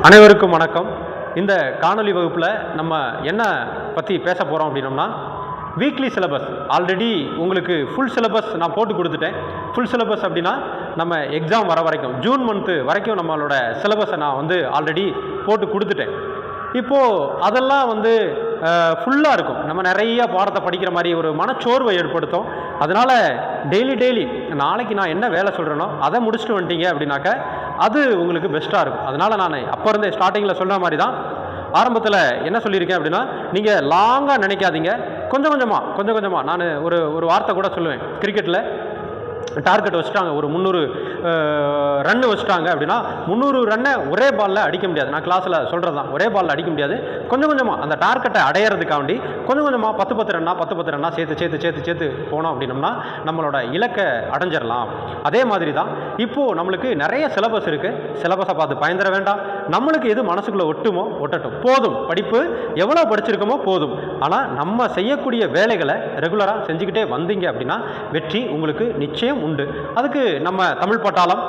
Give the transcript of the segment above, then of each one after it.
அனைவருக்கும் வணக்கம். இந்த காணொலி வகுப்பில் நம்ம என்ன பற்றி பேச போகிறோம் அப்படின்னோம்னா, வீக்லி சிலபஸ். ஆல்ரெடி உங்களுக்கு ஃபுல் சிலபஸ் நான் போட்டு கொடுத்துட்டேன். ஃபுல் சிலபஸ் அப்படின்னா நம்ம எக்ஸாம் வர வரைக்கும் ஜூன் மந்த்து வரைக்கும் நம்மளோட சிலபஸை நான் ஆல்ரெடி போட்டு கொடுத்துட்டேன். இப்போது அதெல்லாம் ஃபுல்லாக இருக்கும். நம்ம நிறைய பாடத்தை படிக்கிற மாதிரி ஒரு மனச்சோர்வை ஏற்படுத்தும். அதனால் டெய்லி நாளைக்கு நான் என்ன வேலை சொல்கிறேனோ அதை முடிச்சுட்டு வந்துட்டீங்க அப்படின்னாக்க அது உங்களுக்கு பெஸ்ட்டாக இருக்கும். அதனால் நான் அப்போ இருந்தே ஸ்டார்டிங்கில் சொல்கிற மாதிரி தான் ஆரம்பத்தில் என்ன சொல்லியிருக்கேன் அப்படின்னா, நீங்கள் லாங்காக நினைக்காதீங்க. கொஞ்சம் கொஞ்சமாக நான் ஒரு வார்த்தை கூட சொல்லுவேன். கிரிக்கெட்டில் டார்கெட் வச்சுட்டாங்க, ஒரு 300 ரன்னு வச்சுட்டாங்க அப்படின்னா 300 ரன்னை ஒரே பாலில் அடிக்க முடியாது. நான் கிளாஸில் சொல்கிறது தான், ஒரே பாலில் அடிக்க முடியாது. கொஞ்சமாக அந்த டார்கெட்டை அடையிறதுக்காண்டி கொஞ்சமாக 10 ரன்னா சேர்த்து போனோம் அப்படின்னோம்னா நம்மளோட இலக்கை அடைஞ்சிடலாம். அதே மாதிரி தான் இப்போது நம்மளுக்கு நிறைய சிலபஸ் இருக்குது. சிலபஸை பார்த்து பயந்துட வேண்டாம். நம்மளுக்கு எது மனசுக்குள்ளே ஒட்டட்டும் போதும். படிப்பு எவ்வளோ படிச்சிருக்கோமோ போதும். ஆனால் நம்ம செய்யக்கூடிய வேலைகளை ரெகுலராக செஞ்சுக்கிட்டே வந்தீங்க அப்படின்னா வெற்றி உங்களுக்கு நிச்சயம் உண்டு. அதுக்கு நம்ம தமிழ் பட்டாளம்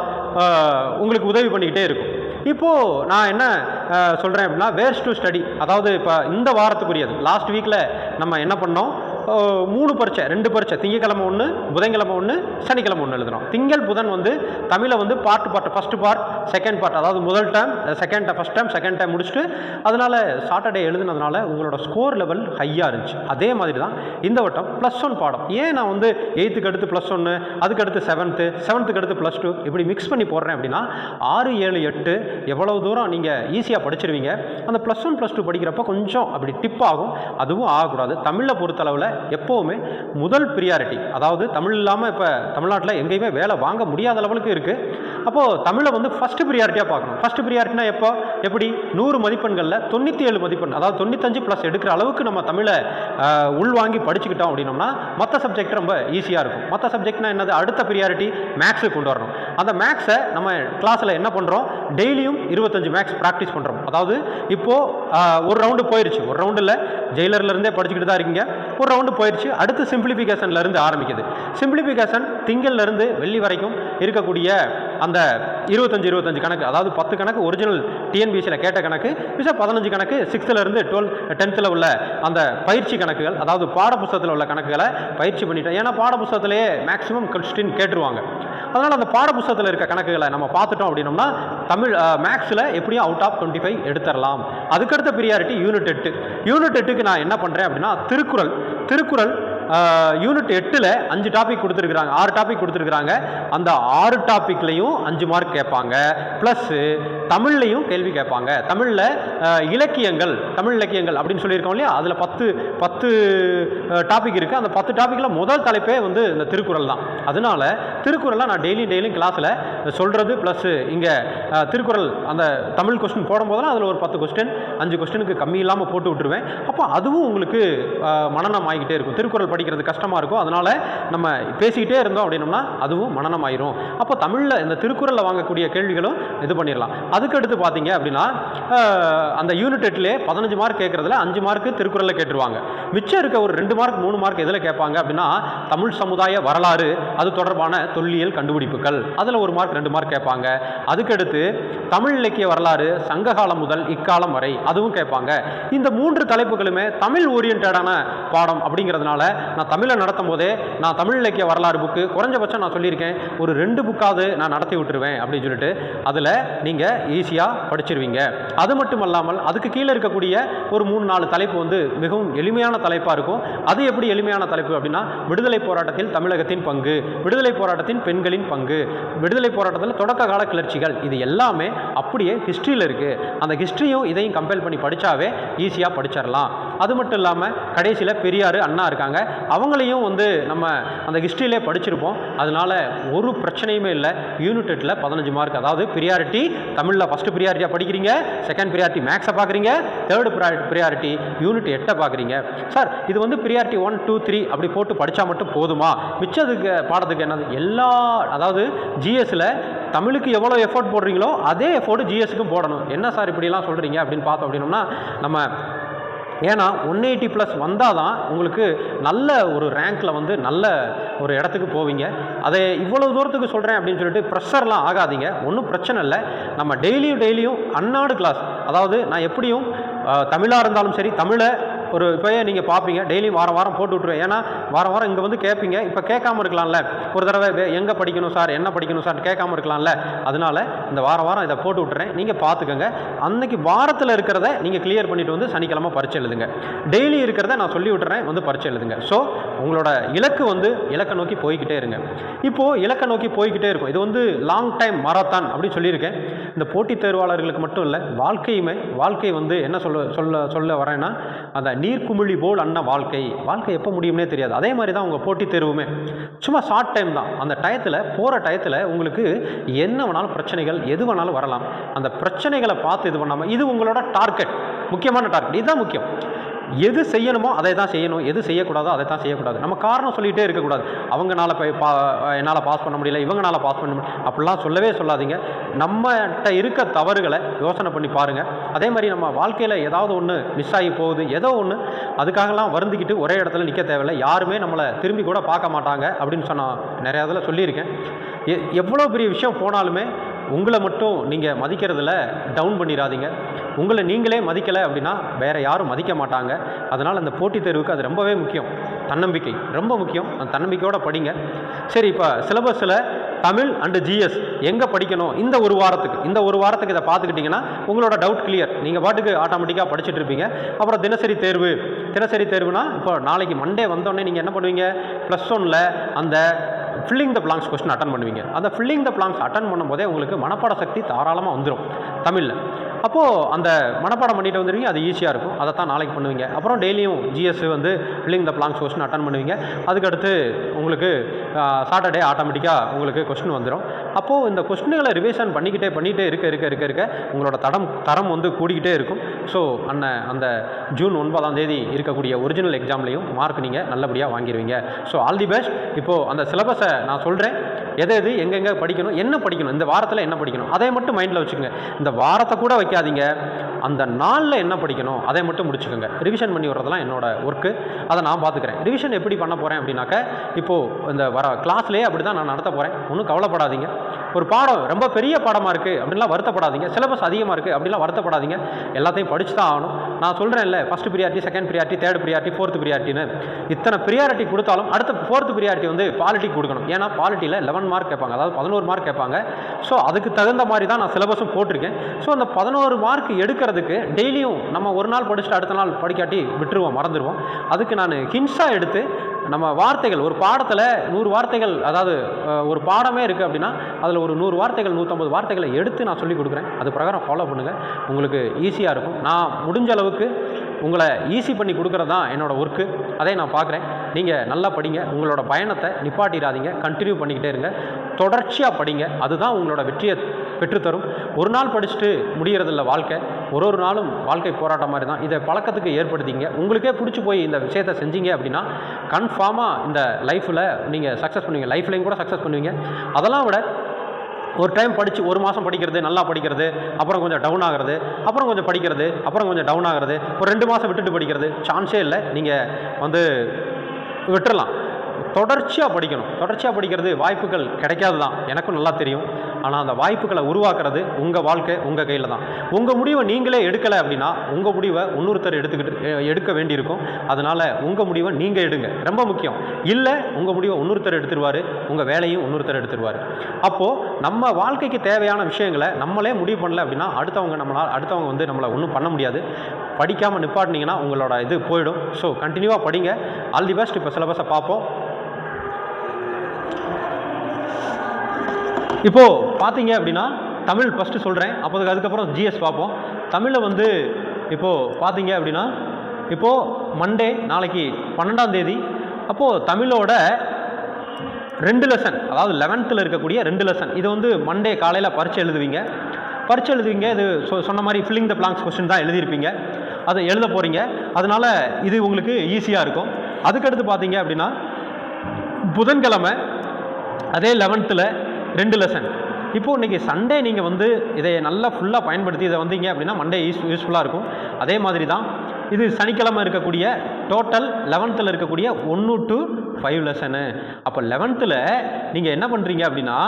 உங்களுக்கு உதவி பண்ணிக்கிட்டே இருக்கும். இப்போது நான் என்ன சொல்கிறேன் அப்படின்னா, வேர்ஸ் டு ஸ்டடி. அதாவது இப்போ இந்த வாரத்துக்குரியது லாஸ்ட் வீக்கில் நம்ம என்ன பண்ணோம், 3 பரீட்சை, 2 பரீட்சை, திங்கக்கிழமை 1, புதன்கிழமை 1, சனிக்கிழமை 1 எழுதுகிறோம். திங்கள் புதன் தமிழை part first part second part, அதாவது முதல் term first term second term முடிச்சுட்டு அதனால் சாட்டர்டே எழுதுனதுனால உங்களோட ஸ்கோர் லெவல் ஹையாக இருந்துச்சு. அதே மாதிரி தான் இந்த வட்டம் +1 பாடம். ஏன் நான் 8க்கு அடுத்து +1, அதுக்கு அடுத்து 7க்கு அடுத்து +2 இப்படி மிக்ஸ் பண்ணி போடுறேன் அப்படின்னா 6, 7, 8 எவ்வளவு தூரம் நீங்கள் ஈஸியாக படிச்சிருவீங்க. அந்த +1 +2 படிக்கிறப்ப கொஞ்சம் அப்படி டிப் ஆகும். அதுவும் ஆகக்கூடாது. தமிழை பொறுத்தளவில் எப்போவுமே முதல் ப்ரியாரிட்டி, அதாவது தமிழ் இல்லாமல் இப்போ தமிழ்நாட்டில் எங்கேயுமே வேலை வாங்க முடியாத லெவலுக்கு இருக்குது. அப்போது தமிழை ஃபஸ்ட்டு ப்ரியாரிட்டியாக பார்க்கணும். ஃபஸ்ட்டு ப்ரியாரிட்டினா எப்படி 100 மதிப்பெண்களில் 97 மதிப்பெண், அதாவது 95+ எடுக்கிற அளவுக்கு நம்ம தமிழை உள்வாங்கி படிச்சுக்கிட்டோம் அப்படின்னோம்னா மற்ற சப்ஜெக்ட் ரொம்ப ஈஸியாக இருக்கும். மற்ற சப்ஜெக்ட்னா என்னது, அடுத்த ப்ரியாரிட்டி மேக்ஸுக்கு கொண்டு வரணும். அந்த மேக்ஸை நம்ம கிளாஸில் என்ன பண்ணுறோம், டெய்லியும் 25 மேக்ஸ் ப்ராக்டிஸ் பண்ணுறோம். அதாவது இப்போது ஒரு ரவுண்டு போயிடுச்சு. ஒரு ரவுண்டில் ஜெயிலர்லேருந்தே படிச்சுக்கிட்டு தான் இருக்கீங்க. ஒரு ரவுண்டு போயிடுச்சு. அடுத்து சிம்பிளிஃபிகேஷன்லேருந்து ஆரம்பிக்குது. சிம்பிளிஃபிகேஷன் திங்கள்லேருந்து வெள்ளி வரைக்கும் இருக்கக்கூடிய அந்த 25 கணக்கு, அதாவது 10 கணக்கு ஒரிஜினல் டிஎன்பிஎஸ்சியில் கேட்ட கணக்கு, 15 கணக்கு 6th-லேருந்து 10th உள்ள அந்த பயிற்சி கணக்குகள், அதாவது பாடப்புத்தகத்தில் உள்ள கணக்குகளை பயிற்சி பண்ணிட்டேன். ஏன்னா பாடப்புத்தகத்திலேயே மேக்ஸிமம் கொஸ்டின் கேட்டுருவாங்க. அதனால் அந்த பாடப்புத்தகத்தில் இருக்க கணக்குகளை நம்ம பார்த்துட்டோம் அப்படின்னோம்னா தமிழ் மேக்ஸில் எப்படியும் அவுட் ஆஃப் 25 எடுத்துடலாம். அதுக்கடுத்த ப்ரியாரிட்டி யூனிட் 8. யூனிட் 8க்கு நான் என்ன பண்ணுறேன் அப்படின்னா, திருக்குறள் யூனிட் 8ல் 5 டாபிக் கொடுத்துருக்குறாங்க, 6 டாபிக் கொடுத்துருக்குறாங்க. அந்த 6 டாப்பிக்லையும் 5 மார்க் கேட்பாங்க. ப்ளஸ்ஸு தமிழ்லையும் கேள்வி கேட்பாங்க. தமிழில் தமிழ் இலக்கியங்கள் அப்படின்னு சொல்லியிருக்கோம் இல்லையா, அதில் 10 டாபிக் இருக்குது. அந்த 10 டாப்பிக்கில் முதல் தலைப்பே இந்த திருக்குறள் தான். அதனால திருக்குறளை நான் டெய்லியும் கிளாஸில் சொல்கிறது, ப்ளஸ்ஸு இங்கே திருக்குறள் அந்த தமிழ் கொஸ்டின் போடும்போதெல்லாம் அதில் ஒரு 10 கொஸ்டின் 5 கொஸ்டினுக்கு கம்மி இல்லாமல் போட்டு விட்டுருவேன். அப்போ அதுவும் உங்களுக்கு மனனம் ஆகிக்கிட்டே இருக்கும். திருக்குறள் படிக்கிறது கஷ்டமாக இருக்கும். அதனால் நம்ம பேசிக்கிட்டே இருந்தோம் அப்படின்னோம்னா அதுவும் மனனம் ஆயிரும். அப்போ தமிழில் இந்த திருக்குறளில் வாங்கக்கூடிய கேள்விகளும் இது பண்ணிடலாம். அதுக்கடுத்து பார்த்தீங்க அப்படின்னா அந்த யூனிட் 8லே 15 மார்க் கேட்குறதுல 5 மார்க்கு திருக்குறளில் கேட்டுருவாங்க. மிச்சம் இருக்க ஒரு 2 மார்க் 3 மார்க் எதில் கேட்பாங்க அப்படின்னா, தமிழ் சமுதாய வரலாறு, அது தொடர்பான தொல்லியல் கண்டுபிடிப்புகள், அதில் 1 மார்க் 2 மார்க் கேட்பாங்க. அதுக்கடுத்து தமிழ் இலக்கிய வரலாறு சங்ககாலம் முதல் இக்காலம் வரை, அதுவும் கேட்பாங்க. இந்த 3 தலைப்புகளுமே தமிழ் ஓரியன்டான பாடம் அப்படிங்கிறதுனால நான் தமிழை நடத்தும் போதே நான் தமிழ் இலக்கிய வரலாறு புக்கு குறைஞ்சபட்சம் நான் சொல்லியிருக்கேன், ஒரு 2 புக்காவது நான் நடத்தி விட்டுருவேன் அப்படின்னு சொல்லிட்டு அதில் நீங்கள் ஈஸியாக படிச்சிருவீங்க. அது மட்டும் இல்லாமல் அதுக்கு கீழே இருக்கக்கூடிய ஒரு 3-4 தலைப்பு மிகவும் எளிமையான தலைப்பாக இருக்கும். அது எப்படி எளிமையான தலைப்பு அப்படின்னா, விடுதலை போராட்டத்தில் தமிழகத்தின் பங்கு, விடுதலை போராட்டத்தின் பெண்களின் பங்கு, விடுதலை போராட்டத்தில் தொடக்க கால கிளர்ச்சிகள், இது எல்லாமே அப்படியே ஹிஸ்ட்ரியில் இருக்குது. அந்த ஹிஸ்ட்ரியும் இதையும் கம்பேர் பண்ணி படித்தாவே ஈஸியாக படிச்சிடலாம். அது மட்டும் இல்லாமல் கடைசியில் பெரியார், அண்ணா இருக்காங்க. அவங்களையும் நம்ம அந்த ஹிஸ்ட்ரியிலே படிச்சிருப்போம். அதனால் ஒரு பிரச்சனையுமே இல்லை. யூனிட் 8ல் 15 மார்க், அதாவது ப்ரியாரிட்டி தமிழில் ஃபஸ்ட்டு ப்ரியாரிட்டியாக படிக்கிறீங்க, செகண்ட் ப்ரியாரிட்டி மேக்ஸை பார்க்குறீங்க, தேர்டு ப்ரியாரிட்டி யூனிட் 8 பார்க்குறீங்க. சார் இது ப்ரியாரிட்டி 1, 2, 3 அப்படி போட்டு படித்தா மட்டும் போதுமா? மிச்சத்துக்கு பாடத்துக்கு என்னது அதாவது ஜிஎஸ்சில் தமிழுக்கு எவ்வளோ எஃபோர்ட் போடுறீங்களோ அதே எஃபோர்ட் ஜிஎஸ்க்கும் போடணும். என்ன சார் இப்படிலாம் சொல்கிறீங்க அப்படின்னு பார்த்தோம் அப்படின்னோம்னா, நம்ம ஏன்னா 180+ வந்தால் தான் உங்களுக்கு நல்ல ஒரு ரேங்க்கில் வந்து நல்ல ஒரு இடத்துக்கு போவீங்க. அதை இவ்வளோ தூரத்துக்கு சொல்கிறேன் அப்படின்னு சொல்லிட்டு ப்ரெஷர்லாம் ஆகாதீங்க, ஒன்றும் பிரச்சனை இல்லை. நம்ம டெய்லியும் அன்னாடு கிளாஸ், அதாவது நான் எப்படியும் தமிழாக இருந்தாலும் சரி, தமிழை ஒரு இப்போயே நீங்கள் பார்ப்பீங்க, டெய்லியும் வாரம் போட்டு விட்ருவேன். ஏன்னா வாரம் இங்கே வந்து கேட்பீங்க, இப்போ கேட்காம இருக்கலாம்ல, ஒரு தடவை எங்கே படிக்கணும் சார், என்ன படிக்கணும் சார் கேட்காம இருக்கலாம்ல, அதனால் இந்த வாரம் இதை போட்டு விட்டுறேன், நீங்கள் பார்த்துக்கோங்க. அன்னைக்கு வாரத்தில் இருக்கிறத நீங்கள் கிளியர் பண்ணிவிட்டு வந்து சனிக்கிழமை பரீட்சை எழுதுங்க. டெய்லி இருக்கிறத நான் சொல்லி விட்டுறேன், வந்து பரீட்சை எழுதுங்க. ஸோ உங்களோட இலக்கு வந்து இலக்கை நோக்கி போய்கிட்டே இருங்க. இப்போது இலக்கை நோக்கி போய்கிட்டே இருக்கும். இது வந்து லாங் டைம் மராத்தான் அப்படின்னு சொல்லியிருக்கேன். இந்த போட்டித் தேர்வாளர்களுக்கு மட்டும் இல்லை, வாழ்க்கை வந்து என்ன சொல்ல வரேன்னா, அந்த நீர்க்குமிழி போல் அண்ணா வாழ்க்கை எப்போ முடியும்னே தெரியாது. அதே மாதிரி தான் உங்கள் போட்டித் தேர்வுமே சும்மா ஷார்ட் டைம் தான். அந்த போகிற டயத்தில் உங்களுக்கு என்ன வேணாலும் பிரச்சனைகள் எது வேணாலும் வரலாம். அந்த பிரச்சனைகளை பார்த்து இது பண்ணாமல், இது உங்களோட டார்கெட், முக்கியமான டார்கெட், இதுதான் முக்கியம். எது செய்யணுமோ அதை தான் செய்யணும், எது செய்யக்கூடாதோ அதை தான் செய்யக்கூடாது. நம்ம காரணம் சொல்லிகிட்டே இருக்கக்கூடாது. அவங்களால என்னால் பாஸ் பண்ண முடியல, இவங்களால பாஸ் பண்ண முடியல, அப்படிலாம் சொல்லவே சொல்லாதீங்க. நம்மகிட்ட இருக்க தவறுகளை யோசனை பண்ணி பாருங்கள். அதே மாதிரி நம்ம வாழ்க்கையில் ஏதாவது ஒன்று மிஸ் ஆகி போகுது, ஏதோ ஒன்று, அதுக்காகலாம் வருந்திக்கிட்டு ஒரே இடத்துல நிற்க தேவையில்லை. யாருமே நம்மளை திரும்பி கூட பார்க்க மாட்டாங்க அப்படின்னு நான் நிறையா இதில் சொல்லியிருக்கேன். எவ்வளோ பெரிய விஷயம் போனாலுமே உங்களை மட்டும் நீங்கள் மதிக்கிறதுல டவுன் பண்ணிடாதீங்க. உங்களை நீங்களே மதிக்கலை அப்படின்னா வேறு யாரும் மதிக்க மாட்டாங்க. அதனால் அந்த போட்டித் தேர்வுக்கு அது ரொம்பவே முக்கியம். தன்னம்பிக்கை ரொம்ப முக்கியம். அந்த தன்னம்பிக்கையோடு படிங்க. சரி, இப்போ சிலபஸில் தமிழ் அண்டு ஜிஎஸ் எங்கே படிக்கணும், இந்த ஒரு வாரத்துக்கு இதை பார்த்துக்கிட்டிங்கன்னா உங்களோட டவுட் கிளியர். நீங்கள் பாட்டுக்கு ஆட்டோமேட்டிக்காக படிச்சுட்டு இருப்பீங்க. அப்புறம் தினசரி தேர்வுனா இப்போ நாளைக்கு மண்டே வந்தோடனே நீங்கள் என்ன பண்ணுவீங்க, +1ல் அந்த filling the blanks question attend பண்ணுவீங்க. அந்த ஃபில்லிங் த பிளாங்க்ஸ் அட்டன் பண்ணும்போதே உங்களுக்கு மனப்பாட சக்தி தாராளமாக வந்துடும் தமிழில். அப்போது அந்த மனப்பாடம் பண்ணிட்டு வந்துடுவீங்க, அது ஈஸியாக இருக்கும். அதை தான் நாளைக்கு பண்ணுவீங்க. அப்புறம் டெய்லியும் ஜிஎஸ் வந்து filling the blanks question attend பண்ணுவீங்க. அதுக்கடுத்து உங்களுக்கு சாட்டர்டே ஆட்டோமேட்டிக்காக உங்களுக்கு கொஸ்டின் வந்துடும். அப்போது இந்த கொஸ்டின்களை ரிவிஷன் பண்ணிக்கிட்டே இருக்க உங்களோட தரம் வந்து கூடிக்கிட்டே இருக்கும். ஸோ அந்த ஜூன் 9 இருக்கக்கூடிய ஒரிஜினல் எக்ஸாம்லேயும் மார்க் நீங்கள் நல்லபடியாக வாங்கிடுவீங்க. So all the best. இப்போது அந்த சிலபஸை நான் சொல்கிறேன், எது எங்கெங்கே படிக்கணும், என்ன படிக்கணும், இந்த வாரத்தில் என்ன படிக்கணும், அதை மட்டும் மைண்டில் வச்சுக்கோங்க. இந்த வாரத்தை கூட வைக்காதீங்க, அந்த நாளில் என்ன படிக்கணும் அதை மட்டும் முடிச்சுக்கோங்க. ரிவிஷன் பண்ணி வர்றதெல்லாம் என்னோட ஒர்க்கு, அதை நான் பார்த்துக்கிறேன். ரிவிஷன் எப்படி பண்ண போகிறேன் அப்படின்னாக்க, இப்போது இந்த வர கிளாஸ்லேயே அப்படி தான் நான் நடத்த போகிறேன். ஒன்றும் கவலைப்படாதீங்க. ஒரு பாடம் ரொம்ப பெரிய பாடமாக இருக்குது அப்படின்லாம் வருத்தப்படாதீங்க. சிலபஸ் அதிகமாக இருக்குது அப்படின்லாம் வருத்தப்படாதீங்க. எல்லாத்தையும் படித்து தான் ஆகணும். நான் சொல்கிறேன் இல்லை, first priority, second priority, third priority, fourth ப்ரியாரிட்டின்னு இத்தனை ப்ரியாரிட்டி கொடுத்தாலும் அடுத்த ஃபோர்த் ப்ரியாரிட்டி வந்து பாலிட்டி கொடுக்கணும். ஏன்னா பாலிட்டியில் 11 மார்க் கேட்பாங்க, அதாவது 11 மார்க் கேட்பாங்க. ஸோ அதுக்கு தகுந்த மாதிரி தான் நான் சிலபஸும் போட்டிருக்கேன். ஸோ அந்த 11 மார்க் எடுக்கிறதுக்கு டெய்லியும் நம்ம ஒரு நாள் படிச்சுட்டு அடுத்த நாள் படிக்காட்டி விட்டுருவோம், மறந்துடுவோம். அதுக்கு நான் ஹின்ஸாக எடுத்து நம்ம வார்த்தைகள், ஒரு பாடத்தில் 100 வார்த்தைகள், அதாவது ஒரு பாடமே இருக்குது அப்படின்னா அதில் ஒரு 100 வார்த்தைகள் 150 வார்த்தைகளை எடுத்து நான் சொல்லிக் கொடுக்குறேன். அது பிரகாரம் ஃபாலோ பண்ணுங்கள், உங்களுக்கு ஈஸியாக இருக்கும். நான் முடிஞ்ச அளவுக்கு உங்களை ஈஸி பண்ணி கொடுக்குறது தான் என்னோடய ஒர்க்கு. அதை நான் பார்க்குறேன். நீங்கள் நல்லா படிங்க, உங்களோட பயணத்தை நிப்பாட்டிடாதீங்க, கண்டினியூ பண்ணிக்கிட்டே இருங்க, தொடர்ச்சியாக படிங்க. அதுதான் உங்களோட வெற்றியை பெற்றுத்தரும். ஒரு நாள் படிச்சுட்டு முடிகிறதில்ல வாழ்க்கை, ஒரு நாளும் வாழ்க்கை போராட்டம் மாதிரி தான். இதை பழக்கத்துக்கு ஏற்படுத்திங்க. உங்களுக்கே பிடிச்சி போய் இந்த விஷயத்தை செஞ்சீங்க அப்படின்னா கன்ஃபார்மாக இந்த லைஃப்பில் நீங்கள் சக்ஸஸ் பண்ணுவீங்க, லைஃப்லையும் கூட சக்ஸஸ் பண்ணுவீங்க. அதெல்லாம் விட ஒரு டைம் படித்து ஒரு மாதம் படிக்கிறது, நல்லா படிக்கிறது, அப்புறம் கொஞ்சம் டவுன் ஆகிறது, அப்புறம் கொஞ்சம் படிக்கிறது, அப்புறம் கொஞ்சம் டவுன் ஆகிறது, ஒரு 2 மாதம் விட்டுட்டு படிக்கிறது சான்ஸே இல்லை. நீங்கள் வந்து விட்டுறலாம். தொடர்ச்சியாக படிக்கணும். தொடர்ச்சியாக படிக்கிறது வாய்ப்புகள் கிடைக்காது தான், எனக்கும் நல்லா தெரியும். ஆனால் அந்த வாய்ப்புகளை உருவாக்குறது உங்கள் வாழ்க்கை உங்கள் கையில் தான். உங்கள் முடிவை நீங்களே எடுக்கலை அப்படின்னா உங்கள் முடிவை இன்னொருத்தர் எடுக்க வேண்டியிருக்கும். அதனால் உங்கள் முடிவை நீங்கள் எடுங்க, ரொம்ப முக்கியம். இல்லை உங்கள் முடிவை இன்னொருத்தர் எடுத்துருவார், உங்கள் வேலையும் இன்னொருத்தர் எடுத்துருவார். அப்போது நம்ம வாழ்க்கைக்கு தேவையான விஷயங்களை நம்மளே முடிவு பண்ணல அப்படின்னா அடுத்தவங்க வந்து நம்மளை ஒன்றும் பண்ண முடியாது. படிக்காமல் நிப்பாட்டினீங்கன்னா உங்களோட இது போயிடும். ஸோ கண்டினியூவாக படிங்க. All the best. இப்போ சிலபஸை பார்ப்போம். இப்போது பார்த்தீங்க அப்படின்னா தமிழ் ஃபஸ்ட்டு சொல்கிறேன், அதுக்கப்புறம் ஜிஎஸ் பார்ப்போம். தமிழில் வந்து இப்போது பார்த்தீங்க அப்படின்னா இப்போது மண்டே, நாளைக்கு 12ஆம் தேதி. அப்போது தமிழோட 2 லெசன், அதாவது 11th இருக்கக்கூடிய 2 லெசன், இது வந்து மண்டே காலையில் பரீட்சை எழுதுவீங்க. இது சொன்ன மாதிரி ஃபில்லிங் த பிளாங்க்ஸ் கொஸ்டின் தான் எழுதியிருப்பீங்க, அதை எழுத போகிறீங்க. அதனால் இது உங்களுக்கு ஈஸியாக இருக்கும். அதுக்கடுத்து பார்த்தீங்க அப்படின்னா புதன்கிழமை அதே 11th 2 லெசன். இப்போது இன்றைக்கி சண்டே நீங்கள் வந்து இதை நல்லா ஃபுல்லாக பயன்படுத்தி இதை வந்தீங்க அப்படின்னா மண்டே யூஸ்ஃபுல்லாக இருக்கும். அதே மாதிரி தான் இது சனிக்கிழமை இருக்கக்கூடிய டோட்டல் 11th இருக்கக்கூடிய 1 to 5 லெசனு. அப்போ 11th நீங்கள் என்ன பண்ணுறீங்க அப்படின்னா,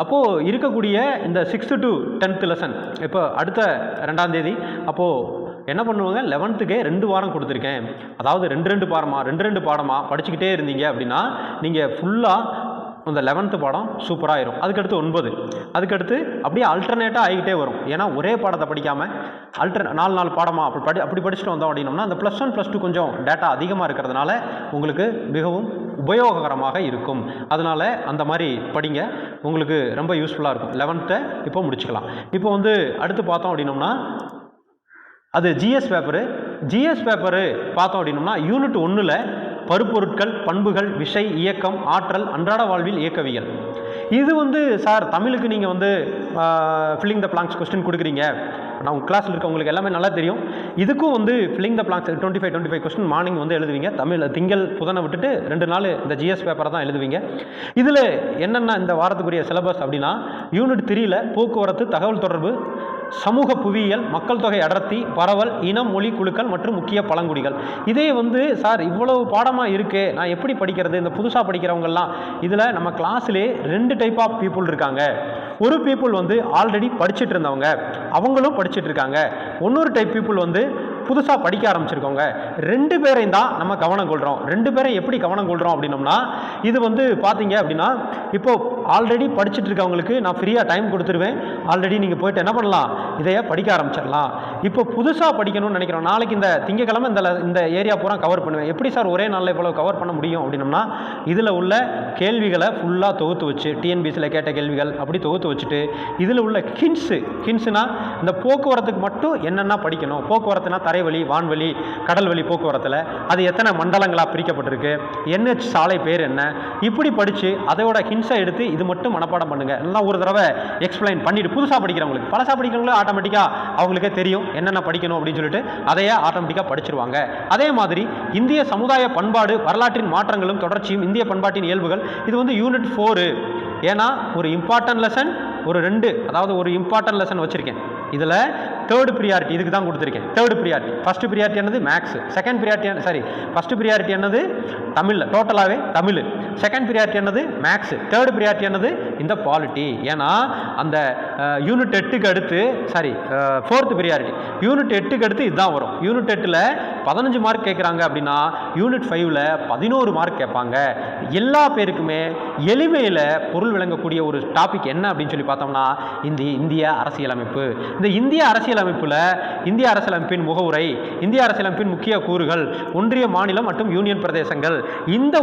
அப்போது இருக்கக்கூடிய இந்த 6th to 10th லெசன் இப்போ அடுத்த 2ஆம் தேதி அப்போது என்ன பண்ணுவாங்க, 11th 2 வாரம் கொடுத்துருக்கேன். அதாவது 2 பாடமாக படிச்சுக்கிட்டே இருந்தீங்க அப்படின்னா நீங்கள் ஃபுல்லாக அந்த 11th பாடம் சூப்பராக ஆயிரும். அதுக்கடுத்து 9, அதுக்கடுத்து அப்படியே அல்டர்னேட்டாக ஆகிக்கிட்டே வரும். ஏன்னா ஒரே பாடத்தை படிக்காமல் 4 பாடமாக அப்படி படிச்சுட்டு வந்தோம் அப்படின்னோம்னா அந்த +1 +2 கொஞ்சம் டேட்டா அதிகமாக இருக்கிறதுனால உங்களுக்கு மிகவும் உபயோககரமாக இருக்கும். அதனால் அந்த மாதிரி படிங்க, உங்களுக்கு ரொம்ப யூஸ்ஃபுல்லாக இருக்கும். 11th இப்போ முடிச்சுக்கலாம். இப்போ வந்து அடுத்து பார்த்தோம் அப்படின்னோம்னா அது ஜிஎஸ் பேப்பரு பார்த்தோம் அப்படின்னோம்னா யூனிட் 1ல் பருப்பொருட்கள், பண்புகள், விசை, இயக்கம், ஆற்றல், அன்றாட வாழ்வில் இயக்கவியல். இது வந்து சார் தமிழுக்கு நீங்கள் வந்து ஃபில்லிங் த பிளாங்க்ஸ் கொஸ்டின் கொடுக்குறீங்க. நான் உங்கள் கிளாஸில் இருக்கவங்களுக்கு எல்லாமே நல்லா தெரியும். இதுக்கும் வந்து filling the blanks 25 question morning வந்து எழுதுவீங்க. தமிழ் திங்கள் புதனை விட்டுட்டு 2 நாள் இந்த ஜிஎஸ் பேப்பரை தான் எழுதுவீங்க. இதில் என்னென்ன இந்த வாரத்துக்குரிய சிலபஸ் அப்படின்னா, யூனிட் 3ல் போக்குவரத்து, தகவல் தொடர்பு, சமூக புவியியல், மக்கள் தொகை அடர்த்தி, பரவல், இனம், மொழி குழுக்கள் மற்றும் முக்கிய பழங்குடிகள். இதே வந்து சார் இவ்வளவு பாடமாக இருக்கே, நான் எப்படி படிக்கிறது? இந்த புதுசாக படிக்கிறவங்கெல்லாம் இதில் நம்ம கிளாஸ்லேயே 2 டைப் ஆஃப் பீப்புள் இருக்காங்க. ஒரு பீப்புள் வந்து ஆல்ரெடி படிச்சுட்டு இருந்தவங்க, அவங்களும் படிச்சுட்டு இருக்காங்க. இன்னொரு டைப் பீப்புள் வந்து புதுசாக படிக்க ஆரம்பிச்சிருக்கோங்க. 2 பேரையும் தான் நம்ம கவனம் கொள்கிறோம். 2 பேரை எப்படி கவனம் கொள்கிறோம் அப்படின்னோம்னா, இது வந்து பார்த்தீங்க அப்படின்னா இப்போது ஆல்ரெடி படிச்சுட்டு இருக்கவங்களுக்கு நான் ஃப்ரீயாக டைம் கொடுத்துருவேன். ஆல்ரெடி நீங்கள் போய்ட்டு என்ன பண்ணலாம், இதையே படிக்க ஆரம்பிச்சிடலாம். இப்போ புதுசாக படிக்கணும்னு நினைக்கிறோம். நாளைக்கு இந்த திங்கக்கிழமை இந்த ஏரியா பூரா கவர் பண்ணுவேன். எப்படி சார் ஒரே நாளில் இவ்வளோ கவர் பண்ண முடியும் அப்படின்னோம்னா, இதில் உள்ள கேள்விகளை ஃபுல்லாக தொகுத்து வச்சு டிஎன்பிசியில் கேட்ட கேள்விகள் அப்படி தொகுத்து வச்சுட்டு இதில் உள்ள ஹின்ஸுனா இந்த போக்குவரத்துக்கு மட்டும் என்னென்ன படிக்கணும், போக்குவரத்துனா தரைவழி, வான்வழி, கடல்வழி போக்குவரத்தில் அது எத்தனை மண்டலங்களாக பிரிக்கப்பட்டிருக்கு, NH சாலை பேர் என்ன, இப்படி படித்து அதோட ஹின்ஸை எடுத்து இது மட்டும் மனப்பாடம் பண்ணுங்கள். எல்லாம் ஒரு தடவை எக்ஸ்பிளைன் பண்ணிவிட்டு புதுசாக படிக்கிறவங்களுக்கு, பழசாக படிக்கிறவங்களும் ஆட்டோமேட்டிக்காக அவங்களுக்கே தெரியும் என்னென்ன படிக்கணும் அப்படின்னு சொல்லிட்டு அதையே ஆட்டோமேட்டிக்காக படிச்சிருவாங்க. அதே மாதிரி இந்திய சமுதாய பண்பாடு, வரலாற்றின் மாற்றங்களும் தொடர்ச்சியும், இந்திய பண்பாட்டின் இயல்புகள், இது வந்து யூனிட் 4. ஏன்னா ஒரு இம்பார்ட்டன்ட் லெசன் ஒரு 2, அதாவது ஒரு இம்பார்ட்டன்ட் லெசன் வச்சுருக்கேன். இதில் 3rd ப்ரியாரிட்டி இதுக்கு தான் கொடுத்துருக்கேன். 3rd ப்ரியாரிட்டி, ஃபஸ்ட்டு ப்ரியாரிட்டி என்னது maths, second priority first priority என்னது தமிழில் டோட்டலாகவே தமிழ், செகண்ட் ப்ரியாரிட்டி என்னது மேக்ஸ், 3rd ப்ரியாரிட்டி என்னது இந்த பாலிட்டி. ஏன்னா அந்த யூனிட் 8க்கு அடுத்து 4th ப்ரியாரிட்டி யூனிட் 8க்கு அடுத்து இதுதான் வரும். யூனிட் 8ல் 15 மார்க் கேட்குறாங்க அப்படின்னா யூனிட் 5ல் 11 மார்க் கேட்பாங்க. எல்லா பேருக்குமே எளிமையில் பொருள் விளங்கக்கூடிய ஒரு டாபிக் என்ன அப்படின்னு சொல்லி பார்த்தோம்னா இந்திய அரசியலமைப்பு. இந்த இந்திய அரசியலமைப்பில் இந்திய அரசியலமைப்பின் முகவுரை, இந்திய அரசியலமைப்பின் முக்கிய கூறுகள், ஒன்றிய, மாநிலம் மற்றும் யூனியன் பிரதேசங்கள், இந்த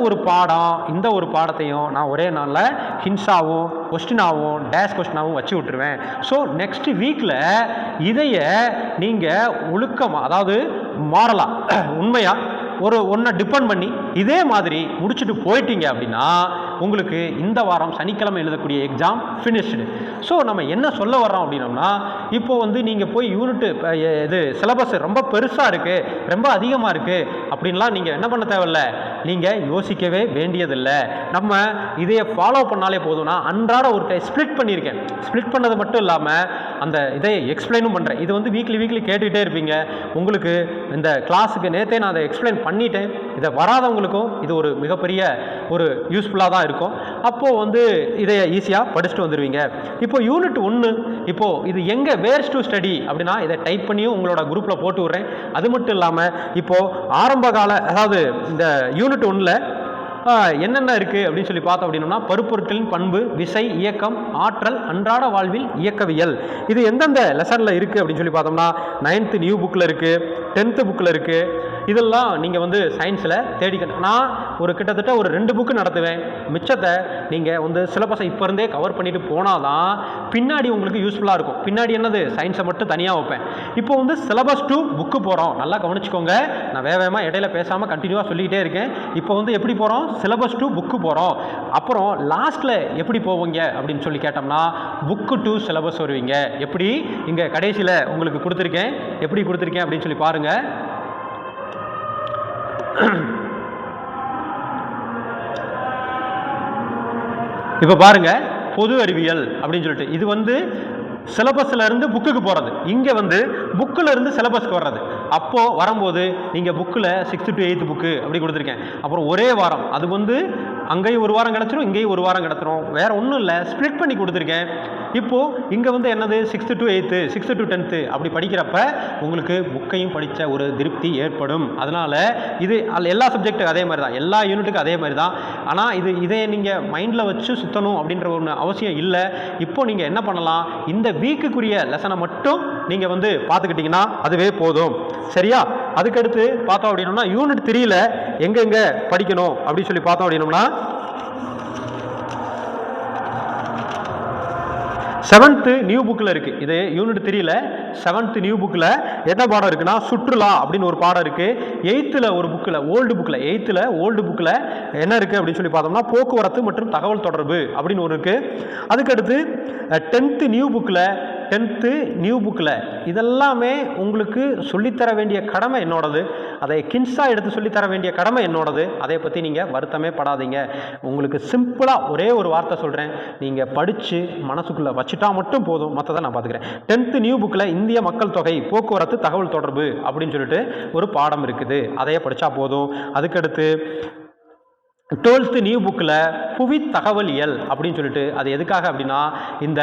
ஒரு பாடத்தையும் நான் ஒரே நாளில் ஹின்ஸாகவும் கொஸ்டினாகவும் டேஷ் கொஸ்டினாகவும் வச்சு விட்டுருவேன். ஸோ நெக்ஸ்ட் வீக்கில் இதைய நீங்கள் ஒழுக்கமாக, அதாவது மாறலாம் உண்மையாக ஒன்றை டிபெண்ட் பண்ணி இதே மாதிரி முடிச்சுட்டு போயிட்டீங்க அப்படின்னா உங்களுக்கு இந்த வாரம் சனிக்கிழமை எழுதக்கூடிய எக்ஸாம் ஃபினிஷ்டு. ஸோ நம்ம என்ன சொல்ல வர்றோம் அப்படின்னோம்னா, இப்போது வந்து நீங்கள் போய் யூனிட்டு இது சிலபஸ் ரொம்ப பெருசாக இருக்குது, ரொம்ப அதிகமாக இருக்குது அப்படின்லாம் நீங்கள் என்ன பண்ண தேவையில்லை, நீங்கள் யோசிக்கவே வேண்டியதில்லை. நம்ம இதையை ஃபாலோ பண்ணாலே போதும்னா, அன்றாட ஒரு ஸ்ப்ளிட் பண்ணியிருக்கேன். ஸ்ப்ளிட் பண்ணது மட்டும் இல்லாமல் அந்த இதை எக்ஸ்பிளைனும் பண்ணுறேன். இது வந்து வீக்லி கேட்டுகிட்டே இருப்பீங்க. உங்களுக்கு இந்த கிளாஸுக்கு நேற்றே நான் அதை எக்ஸ்பிளைன் பண்ணிட்டேன். இதை வராதவங்களுக்கும் இது ஒரு மிகப்பெரிய ஒரு யூஸ்ஃபுல்லாக தான் இருக்கும். அப்போது வந்து இதை ஈஸியாக படிச்சுட்டு வந்துடுவீங்க. இப்போது யூனிட் 1 இப்போது இது எங்கே வேர்ஸ் டு ஸ்டடி அப்படின்னா இதை டைப் பண்ணியும் உங்களோட குரூப்பில் போட்டு விட்றேன். அது மட்டும் இல்லாமல் இப்போது ஆரம்ப கால, அதாவது இந்த யூனிட் 1ல் என்னென்ன இருக்குது அப்படின்னு சொல்லி பார்த்தோம் அப்படின்னா, பருப்பொருட்களின் பண்பு, விசை, இயக்கம், ஆற்றல், அன்றாட வாழ்வில் இயக்கவியல், இது எந்தெந்த லெசனில் இருக்குது அப்படின்னு சொல்லி பார்த்தோம்னா 9th நியூ புக்கில் இருக்குது, 10th புக்கில் இருக்குது. இதெல்லாம் நீங்கள் வந்து சயின்ஸில் தேடிக்கணும். நான் கிட்டத்தட்ட ஒரு 2 புக்கு நடத்துவேன். மிச்சத்தை நீங்கள் வந்து சிலபஸை இப்போ இருந்தே கவர் பண்ணிட்டு போனால் தான் பின்னாடி உங்களுக்கு யூஸ்ஃபுல்லாக இருக்கும். பின்னாடி என்னது சயின்ஸை மட்டும் தனியாக வைப்பேன். இப்போ வந்து சிலபஸ் 2 புக்கு போகிறோம். நல்லா கவனிச்சுக்கோங்க. நான் வேகமாக இடையில பேசாமல் கண்டினியூவாக சொல்லிக்கிட்டே இருக்கேன். இப்போ வந்து எப்படி போகிறோம், சிலபஸ் 2 புக்கு போகிறோம். அப்புறம் லாஸ்ட்டில் எப்படி போவீங்க அப்படின்னு சொல்லி கேட்டோம்னா புக்கு 2 சிலபஸ் வருவீங்க. எப்படி இங்கே கடைசியில் உங்களுக்கு கொடுத்துருக்கேன், எப்படி கொடுத்துருக்கேன் அப்படின்னு சொல்லி பாருங்கள். இப்போ பாருங்க, பொது அறிவியல் அப்படின்னு சொல்லிட்டு இது வந்து சிலபஸ்ல இருந்து புக்குக்கு போகிறது. இங்கே வந்து புக்கில் இருந்து சிலபஸ்க்கு வர்றது. அப்போது வரும்போது நீங்கள் புக்கில் 6th to 8th புக்கு அப்படி கொடுத்துருக்கேன். அப்புறம் ஒரே வாரம், அது வந்து அங்கேயும் ஒரு வாரம் கிடச்சிரும், இங்கேயும் ஒரு வாரம் கிடச்சிரும், வேறு ஒன்றும் இல்லை, ஸ்ப்ளிட் பண்ணி கொடுத்துருக்கேன். இப்போது இங்கே வந்து என்னது 6th to 8th 6th to 10th அப்படி படிக்கிறப்ப உங்களுக்கு புக்கையும் படித்த ஒரு திருப்தி ஏற்படும். அதனால் இது எல்லா சப்ஜெக்ட்டுக்கும் அதே மாதிரி தான், எல்லா யூனிட்டுக்கும் அதே மாதிரி தான். ஆனால் இதை நீங்கள் மைண்டில் வச்சு சுற்றணும் அப்படின்ற ஒன்று அவசியம் இல்லை. இப்போ நீங்கள் என்ன பண்ணலாம், இந்த வீக்குக்குரிய லெசனை மட்டும் நீங்கள் வந்து பார்த்துக்கிட்டிங்கன்னா அதுவே போதும். சரியா? அதுக்கடுத்து பார்த்தோம் அப்படின்னோம்னா யூனிட் 3ல் எங்கெங்கே படிக்கணும் அப்படின்னு சொல்லி பார்த்தோம் அப்படின்னோம்னா 7th நியூ புக்கில் இருக்குது. இது யூனிட் 3ல் 7th நியூ புக்கில் என்ன பாடம் இருக்குன்னா சுற்றுலா அப்படின்னு ஒரு பாடம் இருக்குது. 8th ஒரு புக்கில் ஓல்டு புக்கில் 8th ஓல்டு புக்கில் என்ன இருக்குது அப்படின்னு சொல்லி பார்த்தோம்னா போக்குவரத்து மற்றும் தகவல் தொடர்பு அப்படின்னு ஒரு இருக்குது. அதுக்கடுத்து 10th நியூ புக்கில் இதெல்லாமே உங்களுக்கு சொல்லித்தர வேண்டிய கடமை என்னோடது, அதை கின்ஸாக எடுத்து சொல்லித்தர வேண்டிய கடமை என்னோடது. அதை பற்றி நீங்கள் வருத்தமே படாதீங்க. உங்களுக்கு சிம்பிளாக ஒரே ஒரு வார்த்தை சொல்கிறேன், நீங்கள் படித்து மனசுக்குள்ளே வச்சுட்டா மட்டும் போதும், மற்றதை நான் பார்த்துக்கிறேன். 10th நியூ புக்கில் இந்திய மக்கள் தொகை போக்குவரத்து தகவல் தொடர்பு அப்படின்னு சொல்லிட்டு ஒரு பாடம் இருக்குது, அதையே படித்தா போதும். அதுக்கடுத்து 12th நியூ புக்கில் புவி தகவலியல் அப்படின்னு சொல்லிட்டு, அது எதுக்காக அப்படின்னா இந்த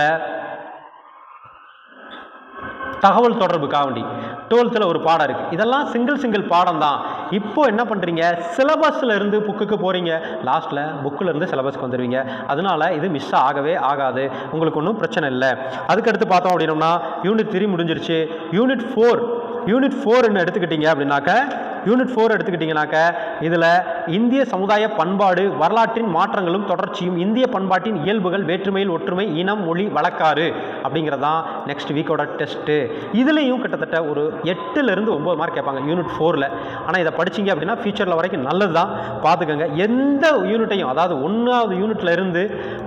தகவல் தொடர்புக்காக வேண்டி 12th ஒரு பாடம் இருக்குது. இதெல்லாம் சிங்கிள் பாடம் தான். இப்போது என்ன பண்ணுறீங்க, சிலபஸில் இருந்து புக்குக்கு போகிறீங்க, லாஸ்ட்டில் புக்கில் இருந்து சிலபஸ்க்கு வந்துடுவீங்க. அதனால் இது மிஸ் ஆகவே ஆகாது, உங்களுக்கு ஒன்றும் பிரச்சனை இல்லை. அதுக்கடுத்து பார்த்தோம் அப்படின்னோம்னா யூனிட் 3 முடிஞ்சிருச்சு. யூனிட் 4 எடுத்துக்கிட்டீங்க அப்படின்னாக்க இதில் இந்திய சமுதாய பண்பாடு, வரலாற்றின் மாற்றங்களும் தொடர்ச்சியும், இந்திய பண்பாட்டின் இயல்புகள், வேற்றுமையில் ஒற்றுமை, இனம், மொழி, வழக்காறு அப்படிங்கிறதான் நெக்ஸ்ட் வீக்கோட டெஸ்ட்டு. இதுலேயும் கிட்டத்தட்ட ஒரு 8லேருந்து 9 மார்க் கேட்பாங்க யூனிட் 4ல். ஆனால் இதை படிச்சிங்க அப்படின்னா ஃபியூச்சரில் வரைக்கும் நல்லது தான், பார்த்துக்கோங்க. எந்த யூனிட்டையும், அதாவது 1வது யூனிட்டில் இருந்து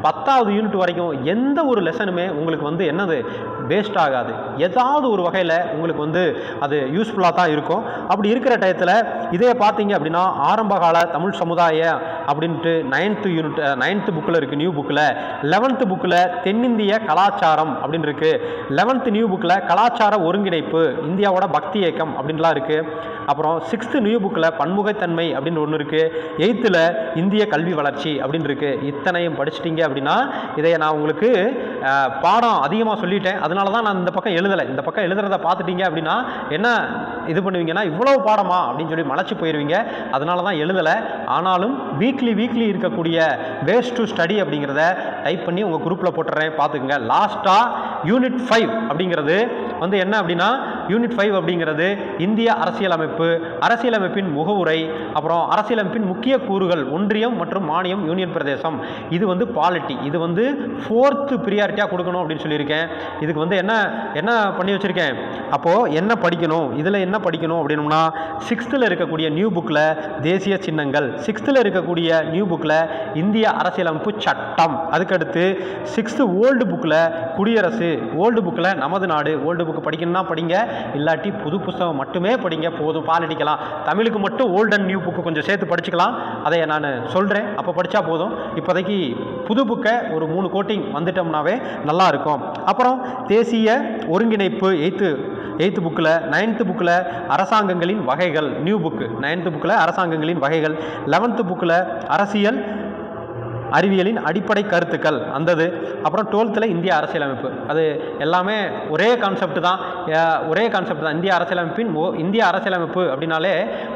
10வது யூனிட் வரைக்கும் எந்த ஒரு லெசனுமே உங்களுக்கு வந்து என்னது வேஸ்ட் ஆகாது. ஏதாவது ஒரு வகையில் உங்களுக்கு வந்து அது யூஸ்ஃபுல்லாக தான் இருக்கும். அப்படி இருக்கிற டயத்தில் இதே பார்த்தீங்க அப்படின்னா ஆரம்பகால தமிழ் சமுதாயம் அப்படின்ட்டு 9th புக்கில் இருக்குது நியூ புக்கில். 11th புக்கில் தென்னிந்திய கலாச்சாரம் அப்படின்னு இருக்குது. 11th நியூ புக்கில் கலாச்சார ஒருங்கிணைப்பு, இந்தியாவோட பக்தி இயக்கம் அப்படின்லாம் இருக்குது. அப்புறம் 6th நியூ புக்கில் பன்முகத்தன்மை அப்படின்னு ஒன்று இருக்குது. 8th இந்திய கல்வி வளர்ச்சி அப்படின்னு இருக்குது. இத்தனையும் படிச்சிட்டிங்க அப்படின்னா இதை நான் உங்களுக்கு பாடம் அதிகமாக சொல்லிட்டேன், அதனால தான் நான் இந்த பக்கம் எழுதலை. இந்த பக்கம் எழுதுறதை பார்த்துட்டீங்க அப்படின்னா என்ன இது பண்ணுவீங்கன்னா இவ்வளவு பாடமா அப்படின்னு சொல்லி மலைச்சு போயிடுவீங்க. அதனால தான் எழுதலை. ஆனாலும் வீக்லி இருக்கக்கூடிய வேஸ்ட் டு ஸ்டடி அப்படிங்கிறத டைப் பண்ணி உங்கள் குரூப்பில் போட்டுறேன், பார்த்துக்குங்க. லாஸ்ட்டாக யூனிட் 5 அப்படிங்கிறது வந்து என்ன அப்படின்னா யூனிட் 5 அப்படிங்கிறது இந்திய அரசியலமைப்பின் முகவுரை, அப்புறம் அரசியலமைப்பின் முக்கிய கூறுகள், ஒன்றியம் மற்றும் மாநிலம், யூனியன் பிரதேசம். இது வந்து பாலிட்டி, இது வந்து 4th ப்ரியாரிட்டியாக கொடுக்கணும் அப்படின்னு சொல்லியிருக்கேன். இதுக்கு வந்து என்ன பண்ணி வச்சுருக்கேன், அப்போது என்ன படிக்கணும், இதில் என்ன படிக்கணும் அப்படின்னோம்னா 6th இருக்கக்கூடிய நியூ புக்கில் தேசிய சின்னங்கள், 6th இருக்கக்கூடிய நியூ புக்கில் இந்திய அரசியலமைப்பு சட்டம், அதுக்கடுத்து 6th ஓல்டு புக்கில் குடியரசு, ஓல்டு புக்கில் நமது நாடு. ஓல்டு புக்கு படிக்கணும்னா படிங்க, இல்லாட்டி புது புத்தகம் மட்டுமே படிங்க போதும். பாலிட்டிக்கலாம் தமிழுக்கு மட்டும் ஓல்டு அண்ட் நியூ புக்கு கொஞ்சம் சேர்த்து படிச்சுக்கலாம், அதை நான் சொல்கிறேன், அப்போ படித்தா போதும். இப்போதைக்கு புது புக்கை ஒரு 3 கோட்டிங் வந்துட்டோம்னாவே நல்லாயிருக்கும். அப்புறம் தேசிய ஒருங்கிணைப்பு 8th புக்கில். 9th புக்கில் அரசாங்கங்களின் வகைகள், நியூ புக்கு 9th புக்கில் அரசாங்கங்களின் வகைகள். 11th புக்கில் அரசியல் அறிவியலின் அடிப்படை கருத்துக்கள் அந்தது. அப்புறம் 12th இந்திய அரசியலமைப்பு. அது எல்லாமே ஒரே கான்செப்ட் தான். இந்திய அரசியலமைப்பு அப்படின்னாலே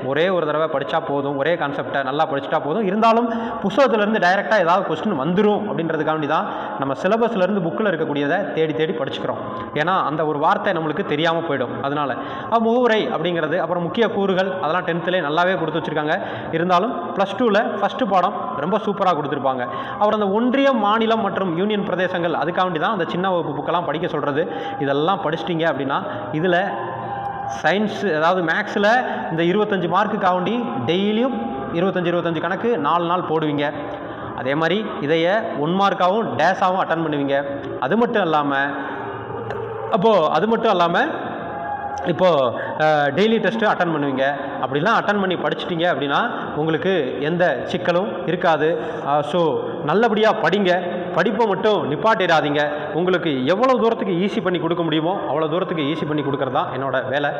ஒரே ஒரு தடவை படித்தா போதும், ஒரே கான்செப்டை நல்லா படிச்சுட்டா போதும். இருந்தாலும் புத்தகத்திலேருந்து டைரெக்டாக ஏதாவது கொஸ்டின் வந்துடும் அப்படின்றதுக்காண்டி தான் நம்ம சிலபஸ்லேருந்து புக்கில் இருக்கக்கூடியதை தேடி படிச்சுக்கிறோம். ஏன்னா அந்த ஒரு வார்த்தை நம்மளுக்கு தெரியாமல் போயிடும். அதனால் முகவுரை அப்படிங்கிறது, அப்புறம் முக்கிய கூறுகள், அதெல்லாம் 10th நல்லாவே கொடுத்து வச்சுருக்காங்க. இருந்தாலும் +2 ஃபஸ்ட்டு பாடம் ரொம்ப சூப்பராக கொடுத்துருப்பாங்க. அவர் அந்த ஒன்றியம், மாநிலம் மற்றும் யூனியன் பிரதேசங்கள், அதுக்காண்டி தான் அந்த சின்ன வகுப்பு புக்கெல்லாம் படிக்க சொல்கிறது. இதெல்லாம் படிச்சிட்டிங்க அப்படின்னா இதில் சயின்ஸ், அதாவது மேக்ஸில் இந்த 25 மார்க்குக்காண்டி டெய்லியும் 25 கணக்கு 4 நாள் போடுவீங்க. அதே மாதிரி இதைய 1 மார்க்காகவும் டேஸாகவும் அட்டன் பண்ணுவீங்க. அது மட்டும் இல்லாமல் இப்போது டெய்லி டெஸ்ட்டு அட்டன் பண்ணுவீங்க. அப்படிலாம் அட்டன் பண்ணி படிச்சிட்டிங்க அப்படின்னா உங்களுக்கு எந்த சிக்கலும் இருக்காது. ஸோ நல்லபடியாக படிங்க, படிப்பை மட்டும் நிப்பாட்டிடாதீங்க. உங்களுக்கு எவ்வளோ தூரத்துக்கு ஈஸி பண்ணி கொடுக்க முடியுமோ அவ்வளோ தூரத்துக்கு ஈஸி பண்ணி கொடுக்குறது தான் என்னோடய வேலை.